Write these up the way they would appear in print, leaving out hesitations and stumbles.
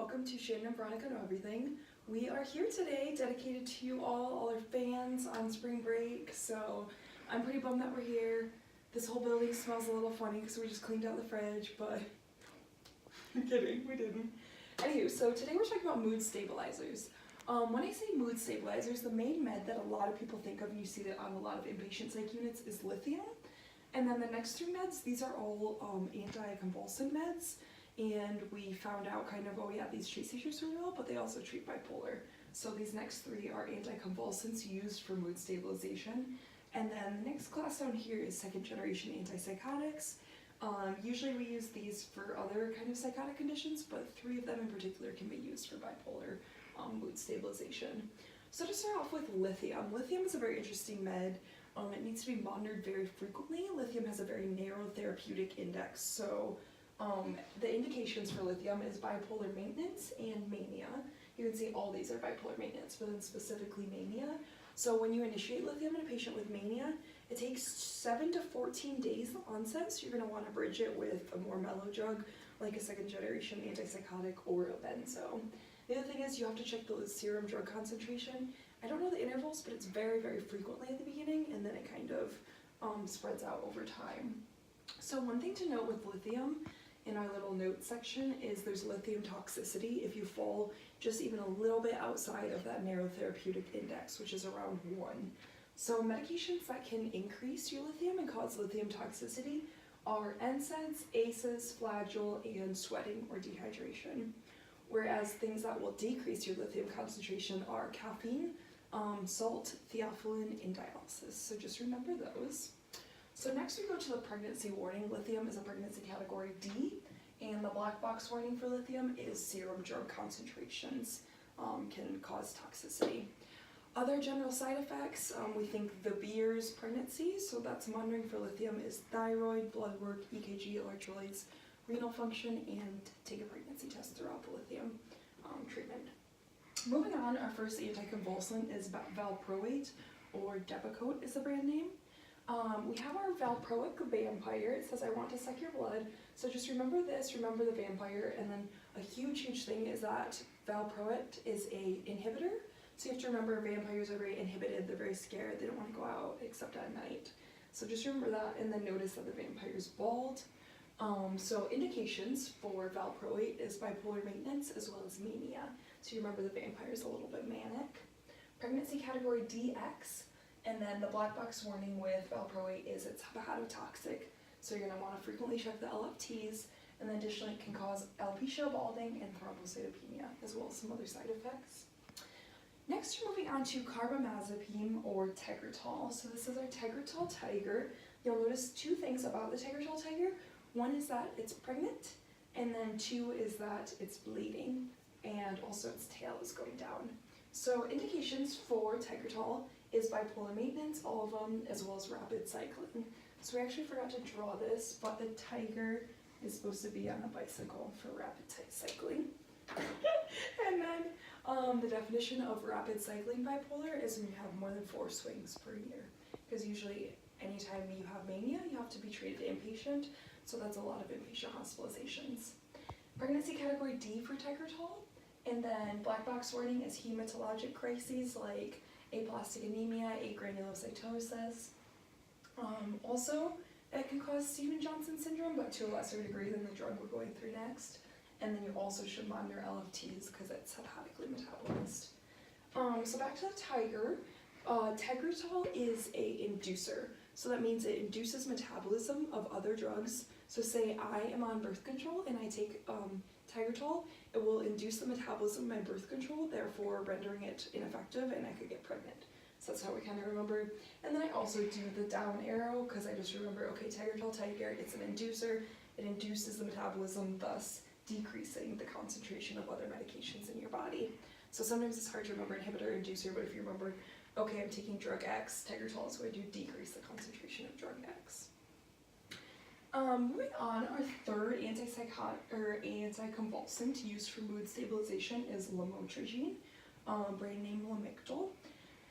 welcome to Shannon and Veronica Know Everything. We are here today dedicated to you all our fans on spring break, so I'm pretty bummed that we're here. This whole building smells a little funny because we just cleaned out the fridge, but I'm kidding, we didn't. Anywho, so today we're talking about mood stabilizers. When I say mood stabilizers, the main med that a lot of people think of, and you see that on a lot of inpatient psych units, is lithium. And then the next three meds, these are all anticonvulsant meds. And we found out kind of, oh yeah, these treat seizures really well, but they also treat bipolar. So these next three are anticonvulsants used for mood stabilization. And then the next class down here is second generation antipsychotics. Usually we use these for other kind of psychotic conditions, but three of them in particular can be used for bipolar mood stabilization. So to start off with lithium. Lithium is a very interesting med. It needs to be monitored very frequently. Lithium has a very narrow therapeutic index, so the indications for lithium is bipolar maintenance and mania. You can see all these are bipolar maintenance, but then specifically mania. So when you initiate lithium in a patient with mania, it takes 7 to 14 days onset, so you're going to want to bridge it with a more mellow drug, like a second generation antipsychotic or a benzo. The other thing is you have to check the serum drug concentration. I don't know the intervals, but it's very, very frequently at the beginning, and then it kind of spreads out over time. So one thing to note with lithium in our little notes section is there's lithium toxicity if you fall just even a little bit outside of that narrow therapeutic index, which is around 1. So medications that can increase your lithium and cause lithium toxicity are NSAIDs, ACEs, Flagyl, and sweating or dehydration. Whereas things that will decrease your lithium concentration are caffeine, salt, theophylline, and dialysis. So just remember those. So next we go to the pregnancy warning. Lithium is a pregnancy category D, and the black box warning for lithium is serum drug concentrations can cause toxicity. Other general side effects, we think the Beers pregnancy, so that's monitoring for lithium, is thyroid, blood work, EKG, electrolytes, renal function, and take a pregnancy test throughout the lithium treatment. Moving on, our first anticonvulsant is valproate, or Depakote is the brand name. We have our valproic vampire. It says, I want to suck your blood. So just remember this, remember the vampire, and then a huge thing is that valproate is a inhibitor. So you have to remember vampires are very inhibited, they're very scared, they don't want to go out except at night. So just remember that, and then notice that the vampire is bald. So indications for valproate is bipolar maintenance as well as mania. So you remember the vampire is a little bit manic. Pregnancy category DX. And then the black box warning with valproate is it's hepatotoxic, so you're going to want to frequently check the LFTs, and then additionally it can cause alopecia, balding, and thrombocytopenia, as well as some other side effects. Next, we're moving on to carbamazepine or Tegretol. So this is our Tegretol Tiger. You'll notice two things about the Tegretol Tiger. One is that it's pregnant, and then two is that it's bleeding, and also its tail is going down. So indications for Tegretol is bipolar maintenance, all of them, as well as rapid cycling. So we actually forgot to draw this, but the tiger is supposed to be on a bicycle for rapid cycling. And then the definition of rapid cycling bipolar is when you have more than 4 swings per year. Because usually anytime you have mania, you have to be treated inpatient, so that's a lot of inpatient hospitalizations. Pregnancy category D for Tegretol, and then black box warning is hematologic crises like aplastic anemia, agranulocytosis. Also, it can cause Stevens-Johnson syndrome, but to a lesser degree than the drug we're going through next. And then you also should monitor LFTs because it's hepatically metabolized. So back to the Tiger. Tegretol is a inducer. So that means it induces metabolism of other drugs. So say I am on birth control and I take Tegretol, it will induce the metabolism of my birth control, therefore rendering it ineffective, and I could get pregnant. So that's how we kind of remember. And then I also do the down arrow because I just remember, okay, Tegretol Tiger, it's an inducer. It induces the metabolism, thus decreasing the concentration of other medications in your body. So sometimes it's hard to remember inhibitor, inducer, but if you remember, okay, I'm taking drug X, Tegretol is going to decrease the concentration of drug X. Moving on, our third anticonvulsant used for mood stabilization is lamotrigine, brand name Lamictal.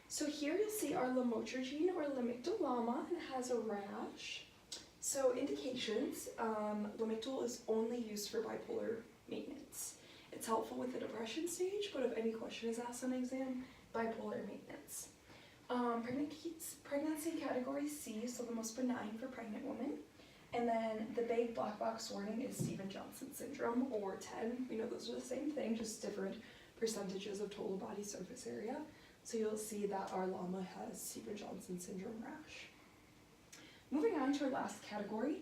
So here you'll see our lamotrigine or Lamictal-LAMA, and it has a rash. So indications, Lamictal is only used for bipolar maintenance. It's helpful with the depression stage, but if any question is asked on exam, bipolar maintenance. Pregnancy category C, so the most benign for pregnant women. And then the big black box warning is Stevens-Johnson syndrome, or TED. We know those are the same thing, just different percentages of total body surface area. So you'll see that our llama has Stevens-Johnson syndrome rash. Moving on to our last category,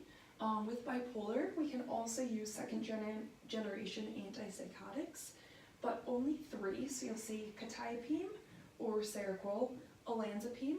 with bipolar, we can also use second generation antipsychotics, but only 3. So you'll see quetiapine or Seroquel, olanzapine,